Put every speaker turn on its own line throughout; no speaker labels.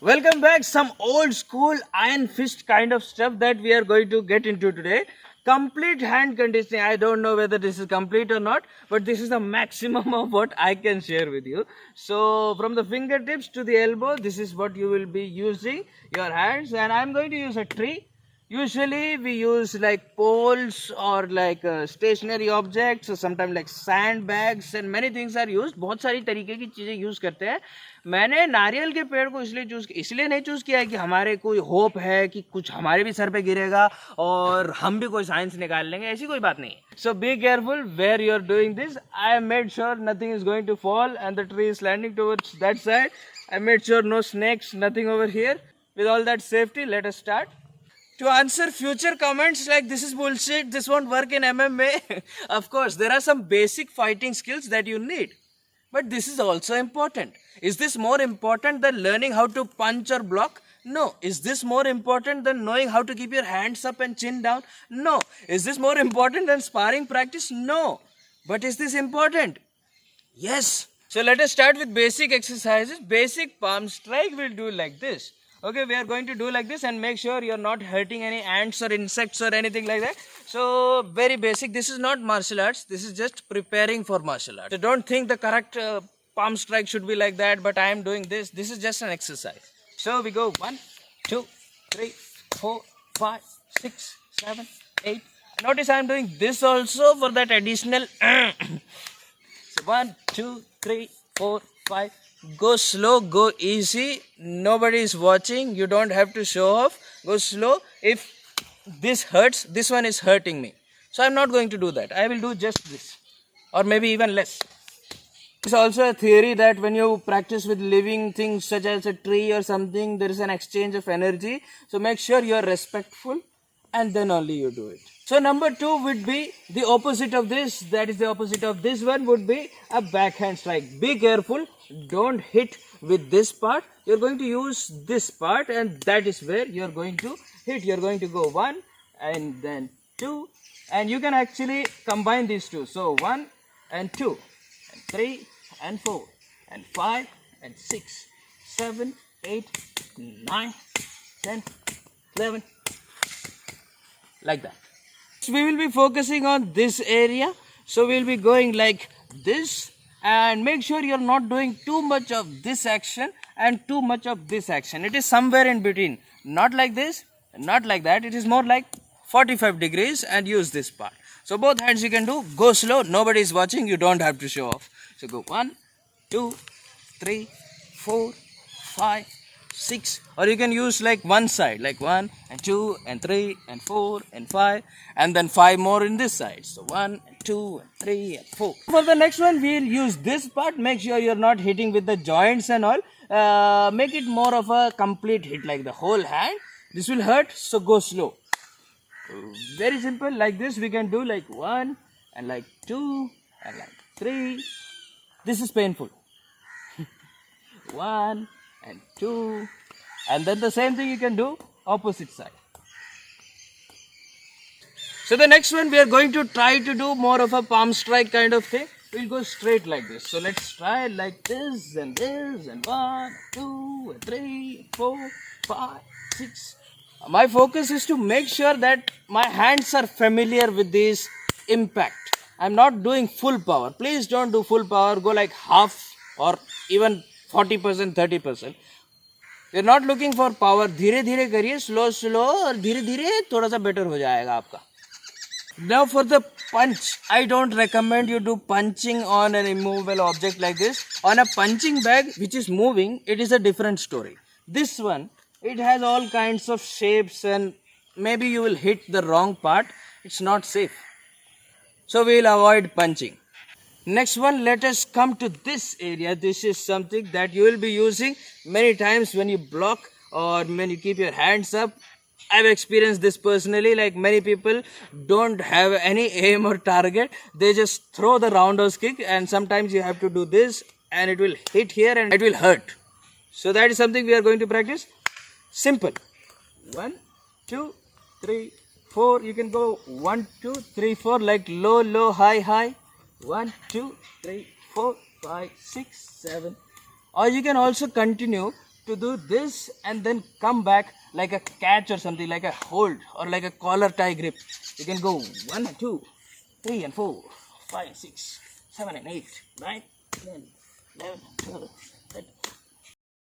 Welcome back. Some old school iron fist kind of stuff that we are going to get into today. Complete hand conditioning. I don't know whether this is complete or not, but this is the maximum of what I can share with you. So, from the fingertips to the elbow, this is what you will be using your hands, and I'm going to use a tree. Usually we use like poles or like stationary objects or sometimes like sandbags and many things are used. बहुत सारी तरीके की चीज़ें use करते हैं. मैंने नारियल के पेड़ को इसलिए नहीं चूज़ किया है कि हमारे कोई होप है कि कुछ हमारे भी सर पे गिरेगा और हम भी कोई साइंस निकाल लेंगे, ऐसी कोई बात नहीं. So be careful where you are doing this. I made sure nothing is going to fall and the tree is landing towards that side. I made sure no snakes, nothing over here. With all that safety, let us start. To answer future comments like this is bullshit, this won't work in MMA. Of course, there are some basic fighting skills that you need. But this is also important. Is this more important than learning how to punch or block? No. Is this more important than knowing how to keep your hands up and chin down? No. Is this more important than sparring practice? No. But is this important? Yes. So let us start with basic exercises. Basic palm strike we'll do like this. Okay, we are going to do like this and make sure you're not hurting any ants or insects or anything like that. So, very basic. This is not martial arts. This is just preparing for martial arts. So, don't think the correct palm strike should be like that, but I am doing this. This is just an exercise. So, we go 1, 2, 3, 4, 5, 6, 7, 8. Notice I am doing this also for that additional. So, 1, 2, 3, 4, 5. Go slow, go easy. Nobody is watching. You don't have to show off. Go slow. If this hurts, this one is hurting me. So I'm not going to do that. I will do just this. Or maybe even less. It's also a theory that when you practice with living things such as a tree or something, there is an exchange of energy. So make sure you are respectful and then only you do it. So number 2 would be the opposite of this. That is the opposite of this one would be a backhand strike. Be careful. Don't hit with this part. You're going to use this part and that is where you're going to hit. You're going to go 1 and then 2 and you can actually combine these two. So 1 and 2 and 3 and 4 and 5 and 6, 7, 8, 9, 10, 11 like that. So we will be focusing on this area. So we'll be going like this. And make sure you're not doing too much of this action and too much of this action. It is somewhere in between. Not like this, not like that. It is more like 45 degrees and use this part. So both hands you can do. Go slow. Nobody is watching. You don't have to show off. So go 1, 2, 3, 4, 5, 6. Or you can use like one side. Like 1 and 2 and 3 and 4 and 5. And then 5 more in this side. So 1 and 2 and 3 and 4. For the next one, we'll use this part. Make sure you're not hitting with the joints and all. Make it more of a complete hit, like the whole hand. This will hurt, so go slow. Very simple. Like this, we can do like 1 and like 2 and like 3. This is painful. 1 and 2. And then the same thing you can do opposite side. So the next one we are going to try to do more of a palm strike kind of thing. We'll go straight like this. So let's try like this and 1, 2, and 3, 4, 5, 6. My focus is to make sure that my hands are familiar with this impact. I'm not doing full power. Please don't do full power. Go like half or even 40%, 30%. We're not looking for power. धीरे धीरे करिए, slow और धीरे धीरे थोड़ा सा better हो जाएगा आपका. Now for the punch, I don't recommend you do punching on an immovable object like this. On a punching bag which is moving, it is a different story. This one, it has all kinds of shapes and maybe you will hit the wrong part. It's not safe. So we will avoid punching. Next one, let us come to this area. This is something that you will be using many times when you block or when you keep your hands up. I've experienced this personally, like many people don't have any aim or target. They just throw the roundhouse kick and sometimes you have to do this and it will hit here and it will hurt. So that is something we are going to practice. Simple. 1, 2, 3, 4. You can go 1, 2, 3, 4 like low, low, high, high. 1, 2, 3, 4, 5, 6, 7. Or you can also continue to do this and then come back like a catch or something, like a hold or like a collar tie grip. You can go 1 and 2, 3 and 4, 5 and 6, 7 and 8, 9, 10, 11, 12, 13.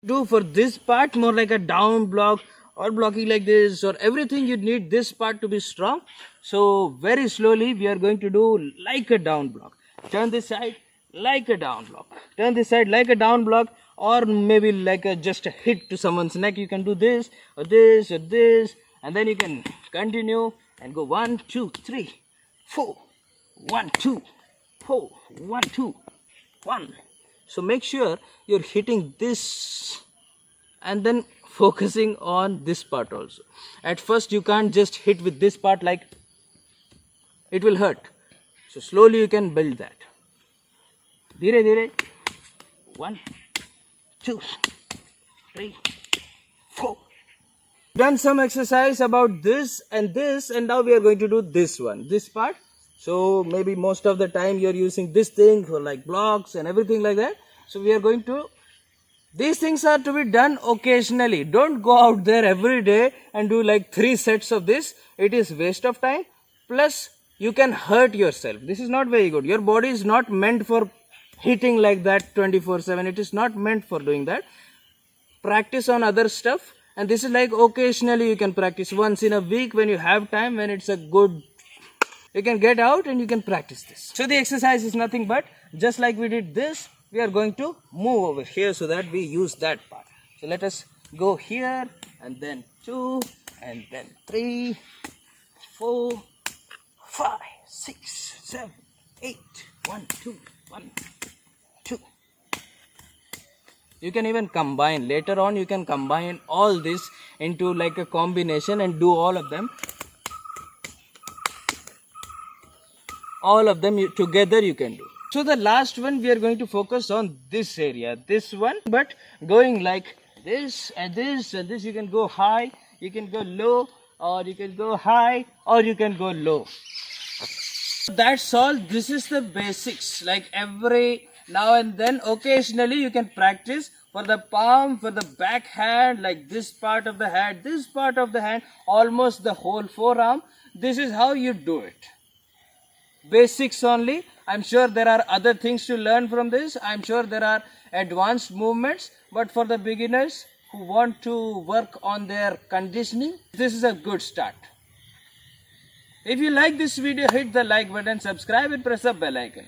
Do for this part more like a down block or blocking like this, or everything you need this part to be strong. So very slowly we are going to do like a down block. Turn this side like a down block, turn this side like a down block, or maybe like a just a hit to someone's neck. You can do this or this or this, and then you can continue and go 1 2 3 4, 1 2 4, 1 2 1. So make sure you're hitting this and then focusing on this part also. At first you can't just hit with this part, like it will hurt. So slowly you can build that. Dhire dhire. 1 2 3 4. Done some exercise about this, and now we are going to do this one, this part. So maybe most of the time you're using this thing for like blocks and everything like that. So we are going to, these things are to be done occasionally. Don't go out there every day and do like 3 sets of this. It is waste of time. Plus you can hurt yourself. This is not very good. Your body is not meant for hitting like that 24/7. It is not meant for doing that. Practice on other stuff. And this is like occasionally you can practice once in a week when you have time, when it's a good, you can get out and you can practice this. So the exercise is nothing but just like we did this, we are going to move over here so that we use that part. So let us go here and then 2 and then 3, 4, 5, 6, 7, 8, 1, 2, 1, 2. You can even combine, later on you can combine all this into like a combination and do all of them. All of them together you can do. So the last one we are going to focus on this area, this one, but going like this and this and this. You can go high, you can go low, or you can go high, or you can go low. That's all. This is the basics. Like every now and then, occasionally you can practice for the palm, for the back hand, like this part of the hand, this part of the hand, almost the whole forearm. This is how you do it. Basics only. I'm sure there are other things to learn from this. I'm sure there are advanced movements, but for the beginners who want to work on their conditioning, this is a good start. If you like this video, hit the like button, subscribe and press the bell icon.